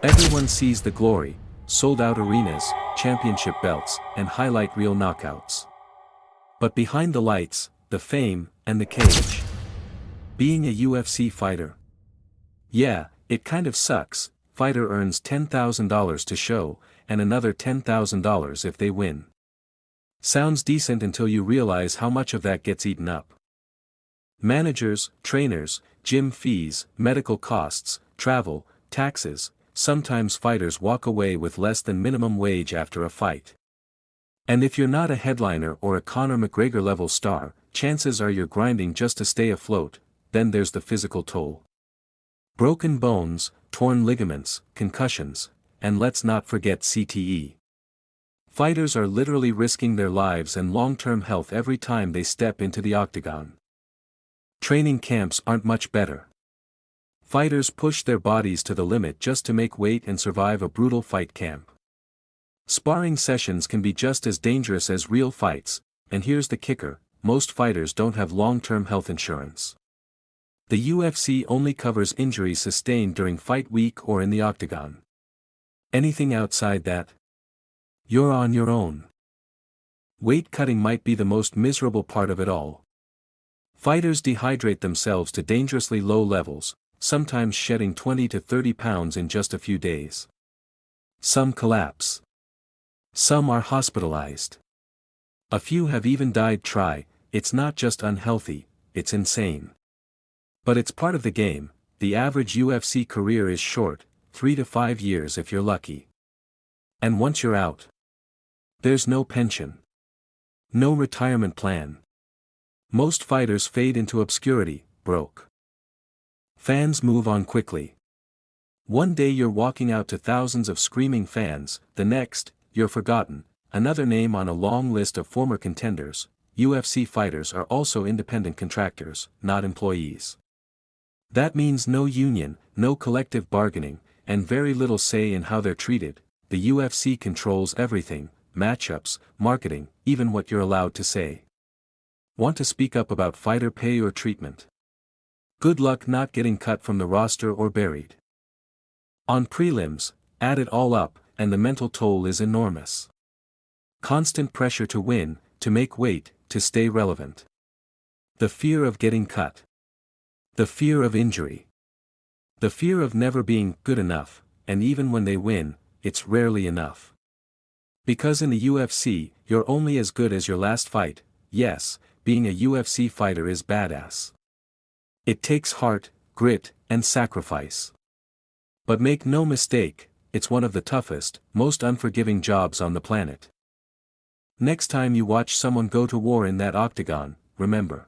Everyone sees the glory, sold-out arenas, championship belts, and highlight reel knockouts. But behind the lights, the fame, and the cage. Being a UFC fighter. Yeah, it kind of sucks. Fighter earns $10,000 to show, and another $10,000 if they win. Sounds decent until you realize how much of that gets eaten up. Managers, trainers, gym fees, medical costs, travel, taxes. Sometimes fighters walk away with less than minimum wage after a fight. And if you're not a headliner or a Conor McGregor level star, chances are you're grinding just to stay afloat. Then there's the physical toll. Broken bones, torn ligaments, concussions, and let's not forget CTE. Fighters are literally risking their lives and long-term health every time they step into the octagon. Training camps aren't much better. Fighters push their bodies to the limit just to make weight and survive a brutal fight camp. Sparring sessions can be just as dangerous as real fights, and here's the kicker: most fighters don't have long-term health insurance. The UFC only covers injuries sustained during fight week or in the octagon. Anything outside that? You're on your own. Weight cutting might be the most miserable part of it all. Fighters dehydrate themselves to dangerously low levels, sometimes shedding 20 to 30 pounds in just a few days. Some collapse. Some are hospitalized. A few have even died. It's not just unhealthy, it's insane. But it's part of the game. The average UFC career is short, 3 to 5 years if you're lucky. And once you're out, there's no pension. No retirement plan. Most fighters fade into obscurity, broke. Fans move on quickly. One day you're walking out to thousands of screaming fans, the next, you're forgotten. Another name on a long list of former contenders. UFC fighters are also independent contractors, not employees. That means no union, no collective bargaining, and very little say in how they're treated. The UFC controls everything: matchups, marketing, even what you're allowed to say. Want to speak up about fighter pay or treatment? Good luck not getting cut from the roster or buried. On prelims, add it all up, and the mental toll is enormous. Constant pressure to win, to make weight, to stay relevant. The fear of getting cut. The fear of injury. The fear of never being good enough, and even when they win, it's rarely enough. Because in the UFC, you're only as good as your last fight. Yes, being a UFC fighter is badass. It takes heart, grit, and sacrifice. But make no mistake, it's one of the toughest, most unforgiving jobs on the planet. Next time you watch someone go to war in that octagon, remember: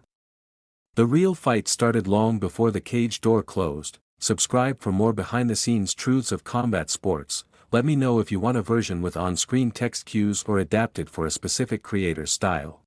the real fight started long before the cage door closed. Subscribe for more behind-the-scenes truths of combat sports. Let me know if you want a version with on-screen text cues or adapted for a specific creator's style.